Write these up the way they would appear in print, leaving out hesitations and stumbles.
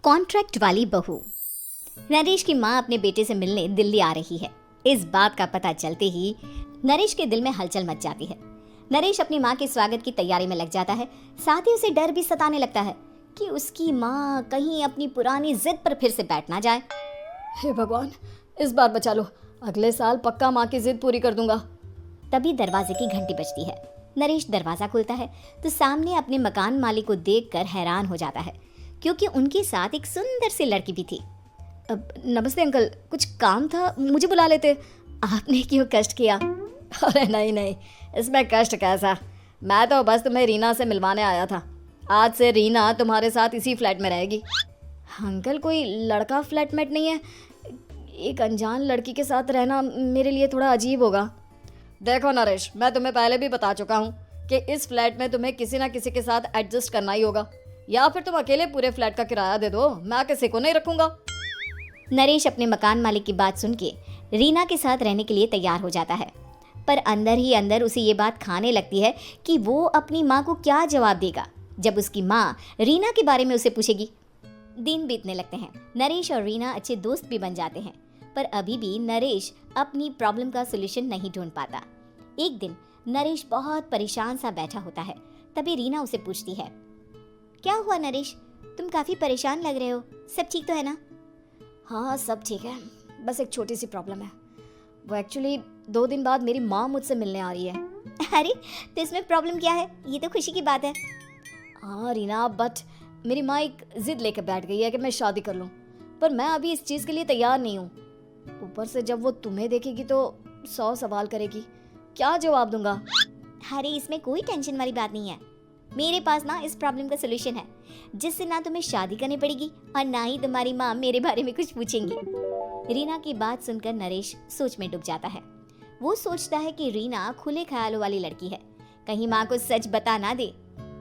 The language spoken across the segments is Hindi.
कॉन्ट्रैक्ट वाली बहू। नरेश की माँ अपने बेटे से मिलने दिल्ली आ रही है। इस बात का पता चलते ही नरेश के दिल में हलचल मच जाती है। नरेश अपनी माँ के स्वागत की तैयारी में लग जाता है। साथ ही उसे डर भी सताने लगता है कि उसकी माँ कहीं अपनी पुरानी जिद पर फिर से बैठ ना जाए। हे भगवान, इस बार बचा लो, अगले साल पक्का माँ की जिद पूरी कर दूंगा। तभी दरवाजे की घंटी बजती है। नरेश दरवाजा खोलता है तो सामने अपने मकान मालिक को देखकर हैरान हो जाता है, क्योंकि उनके साथ एक सुंदर सी लड़की भी थी। अब नमस्ते अंकल, कुछ काम था, मुझे बुला लेते। आपने क्यों कष्ट किया? अरे नहीं, इसमें कष्ट कैसा, मैं तो बस तुम्हें रीना से मिलवाने आया था। आज से रीना तुम्हारे साथ इसी फ्लैट में रहेगी। अंकल, कोई लड़का फ्लैटमेट नहीं है? एक अनजान लड़की के साथ रहना मेरे लिए थोड़ा अजीब होगा। देखो नरेश, मैं तुम्हें पहले भी बता चुका हूँ कि इस फ्लैट में तुम्हें किसी ना किसी के साथ एडजस्ट करना ही होगा, या फिर तुम अकेले पूरे फ्लैट का किराया दे दो, मैं किसी को नहीं रखूंगा। नरेश अपने मकान मालिक की बात सुन के रीना के साथ रहने के लिए तैयार हो जाता है, पर अंदर ही अंदर उसे ये बात खाने लगती है कि वो अपनी माँ को क्या जवाब देगा जब उसकी माँ रीना के बारे में उसे पूछेगी। दिन बीतने लगते हैं। नरेश और रीना अच्छे दोस्त भी बन जाते हैं, पर अभी भी नरेश अपनी प्रॉब्लम का सोल्यूशन नहीं ढूंढ पाता। एक दिन नरेश बहुत परेशान सा बैठा होता है। तभी रीना उसे पूछती है, क्या हुआ नरेश, तुम काफी परेशान लग रहे हो, सब ठीक तो है ना? हाँ, सब ठीक है, बस एक छोटी सी प्रॉब्लम है। वो एक्चुअली 2 दिन बाद मेरी माँ मुझसे मिलने आ रही है। अरे, तो इसमें प्रॉब्लम क्या है? ये तो खुशी की बात है। हाँ रीना, बट मेरी माँ एक जिद लेकर बैठ गई है कि मैं शादी कर लूँ, पर मैं अभी इस चीज़ के लिए तैयार नहीं हूँ। ऊपर से जब वो तुम्हें देखेगी तो 100 सवाल करेगी, क्या जवाब दूंगा? अरे, इसमें कोई टेंशन वाली बात नहीं है। मेरे पास ना इस प्रॉब्लम का सोल्यूशन है, जिससे ना तुम्हें शादी करनी पड़ेगी और ना ही तुम्हारी माँ मेरे बारे में कुछ पूछेंगी। रीना की बात सुनकर नरेश सोच में डूब जाता है। वो सोचता है कि रीना खुले ख्यालों वाली लड़की है, कहीं माँ को सच बता ना दे।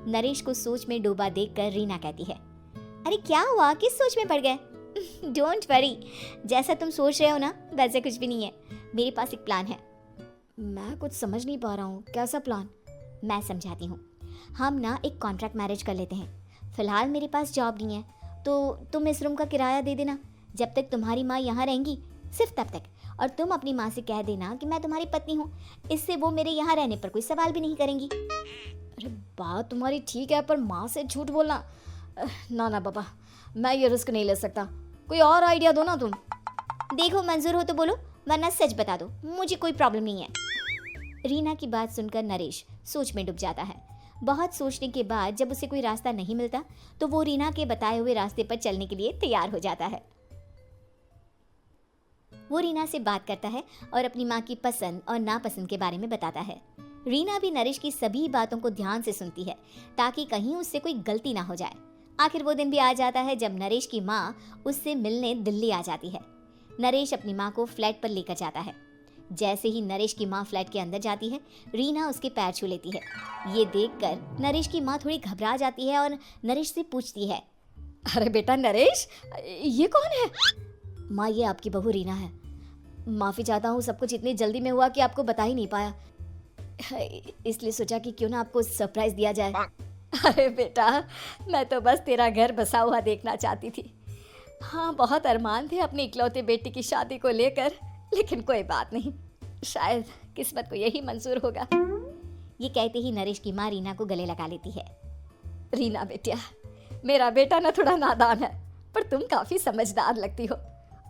नरेश को सोच में डूबा देखकर रीना कहती है, अरे क्या हुआ, किस सोच में पड़ गए? डोंट वरी, जैसा तुम सोच रहे हो ना वैसे कुछ भी नहीं है। मेरे पास एक प्लान है। मैं कुछ समझ नहीं पा रहा हूँ, कैसा प्लान? मैं समझाती हूँ। हम ना एक कॉन्ट्रैक्ट मैरिज कर लेते हैं। फिलहाल मेरे पास जॉब नहीं है, तो तुम इस रूम का किराया दे देना जब तक तुम्हारी माँ यहाँ रहेंगी, सिर्फ तब तक। और तुम अपनी माँ से कह देना कि मैं तुम्हारी पत्नी हूँ, इससे वो मेरे यहाँ रहने पर कोई सवाल भी नहीं करेंगी। अरे बात तुम्हारी ठीक है, पर माँ से झूठ बोलना, ना बाबा, मैं ये रिस्क नहीं ले सकता। कोई और आइडिया दो ना तुम। देखो, मंजूर हो तो बोलो, वरना सच बता दो, मुझे कोई प्रॉब्लम नहीं है। रीना की बात सुनकर नरेश सोच में डूब जाता है। बहुत सोचने के बाद जब उसे कोई रास्ता नहीं मिलता तो वो रीना के बताए हुए रास्ते पर चलने के लिए तैयार हो जाता है। वो रीना से बात करता है और अपनी माँ की पसंद और नापसंद के बारे में बताता है। रीना भी नरेश की सभी बातों को ध्यान से सुनती है, ताकि कहीं उससे कोई गलती ना हो जाए। आखिर वो दिन भी आ जाता है जब नरेश की माँ उससे मिलने दिल्ली आ जाती है। नरेश अपनी माँ को फ्लैट पर लेकर जाता है। जैसे ही नरेश की माँ फ्लैट के अंदर जाती है, रीना उसके पैर छू लेती है। ये देखकर नरेश की माँ थोड़ी घबरा जाती है और नरेश से पूछती है, अरे बेटा नरेश, ये कौन है? माँ, ये आपकी बहू रीना है। माफ़ी चाहता हूँ, सब कुछ इतनी जल्दी में हुआ कि आपको बता ही नहीं पाया, इसलिए सोचा कि क्यों ना आपको सरप्राइज दिया जाए। अरे बेटा, मैं तो बस तेरा घर बसा हुआ देखना चाहती थी। हाँ, बहुत अरमान थे अपनी इकलौते बेटी की शादी को लेकर, लेकिन कोई बात नहीं, शायद किस्मत को यही मंजूर होगा। ये कहते ही नरेश की माँ रीना को गले लगा लेती है। रीना बेटिया, मेरा बेटा ना थोड़ा नादान है, पर तुम काफ़ी समझदार लगती हो,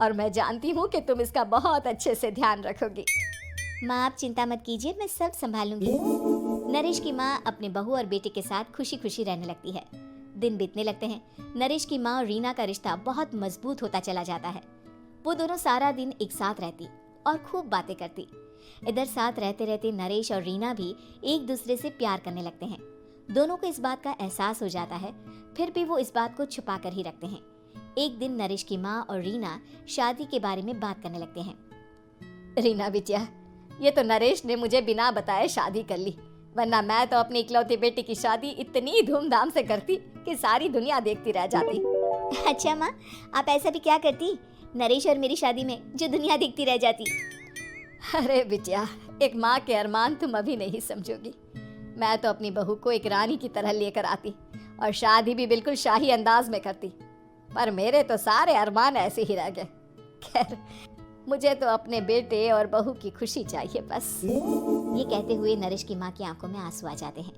और मैं जानती हूँ कि तुम इसका बहुत अच्छे से ध्यान रखोगी। माँ, आप चिंता मत कीजिए, मैं सब संभालूंगी। नरेश की माँ अपने बहू और बेटे के साथ खुशी खुशी रहने लगती है। दिन बीतने लगते हैं। नरेश की माँ और रीना का रिश्ता बहुत मजबूत होता चला जाता है। वो दोनों सारा दिन एक साथ रहती और खूब बातें करती। इधर साथ रहते रहते नरेश और रीना भी एक दूसरे से प्यार करने लगते हैं। दोनों को इस बात का एहसास हो जाता है, फिर भी वो इस बात को छुपा कर ही रखते हैं। एक दिन नरेश की माँ और रीना शादी के बारे में बात करने लगते हैं। रीना बिटिया, ये तो नरेश ने मुझे बिना बताए शादी कर ली, वरना मैं तो अपनी इकलौती बेटी की शादी इतनी धूमधाम से करती कि सारी दुनिया देखती रह जाती। अच्छा माँ, आप ऐसा भी क्या करती नरेश और मेरी शादी में जो दुनिया देखती रह जाती? अरे बिटिया, एक माँ के अरमान तुम अभी नहीं समझोगी। मैं तो अपनी बहू को एक रानी की तरह लेकर आती और शादी भी बिल्कुल शाही अंदाज में करती। पर मेरे तो सारे अरमान ऐसे ही रह गए। खैर, मुझे तो अपने बेटे और बहू की खुशी चाहिए बस। ये कहते हुए नरेश की माँ की आंखों में आंसू आ जाते हैं।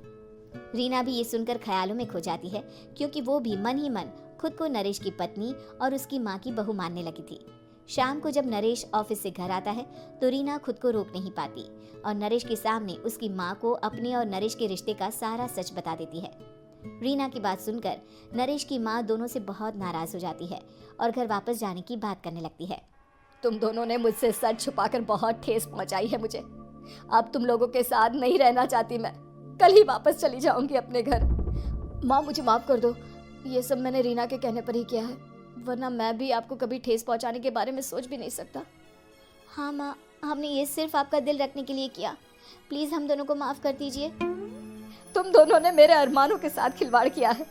रीना भी ये सुनकर ख्यालों में खो जाती है, क्योंकि वो भी मन ही मन खुद को नरेश की पत्नी और उसकी माँ की बहू मानने लगी थी। शाम को जब नरेश ऑफिस से घर आता है तो रीना खुद को रोक नहीं पाती और नरेश के सामने उसकी माँ को अपने और नरेश के रिश्ते का सारा सच बता देती है। रीना की बात सुनकर नरेश की माँ दोनों से बहुत नाराज हो जाती है और घर वापस जाने की बात करने लगती है। तुम दोनों ने मुझसे सच छुपाकर बहुत ठेस पहुंचाई है मुझे। अब तुम लोगों के साथ नहीं रहना चाहती मैं। कल ही वापस चली जाऊंगी अपने घर। माँ, मुझे माफ कर दो। ये सब मैंने रीना के कहने पर ही किया है, वरना मैं भी आपको कभी ठेस पहुंचाने के बारे में सोच भी नहीं सकता। हाँ माँ, हमने ये सिर्फ आपका दिल रखने के लिए किया। प्लीज हम दोनों को माफ कर दीजिए। तुम दोनों ने मेरे अरमानों के साथ खिलवाड़ किया है,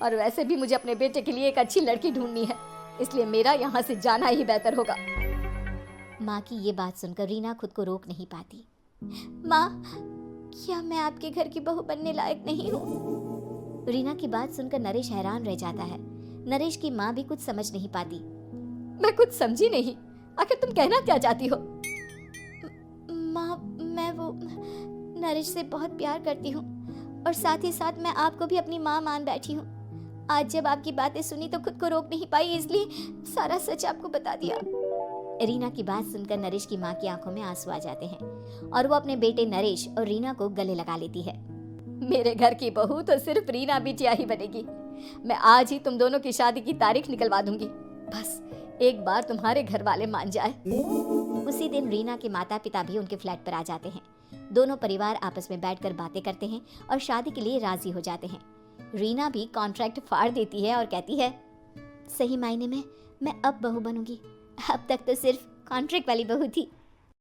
और वैसे भी मुझे अपने बेटे के लिए एक अच्छी लड़की ढूंढनी है, इसलिए मेरा यहाँ से जाना ही बेहतर होगा। माँ की ये बात सुनकर रीना खुद को रोक नहीं पाती। माँ, क्या मैं आपके घर की बहू बनने लायक नहीं हूँ? रीना की बात सुनकर नरेश हैरान रह जाता है। नरेश की माँ भी कुछ समझ नहीं पाती। मैं कुछ समझी नहीं, आखिर तुम कहना क्या चाहती हो? माँ, मैं वो नरेश से बहुत प्यार करती हूँ और साथ ही साथ मैं आपको भी अपनी माँ मान बैठी हूँ। आज जब आपकी बातें सुनी तो खुद को रोक नहीं पाई, इसलिए सारा सच आपको बता दिया। रीना की बात सुनकर नरेश की माँ की आंखों में आंसू आ जाते हैं और वो अपने बेटे नरेश और रीना को गले लगा लेती है। मेरे घर की बहू तो सिर्फ रीना बिटिया ही बनेगी। मैं आज ही तुम दोनों की शादी की तारीख निकलवा दूंगी, बस एक बार तुम्हारे घर वाले मान जाए। उसी दिन रीना के माता पिता भी उनके फ्लैट पर आ जाते हैं। दोनों परिवार आपस में बैठकर बातें करते हैं और शादी के लिए राजी हो जाते हैं। रीना भी कॉन्ट्रैक्ट फाड़ देती है और कहती है, सही मायने में मैं अब बहू बनूंगी। अब तक तो सिर्फ कॉन्ट्रैक्ट वाली बहू थी।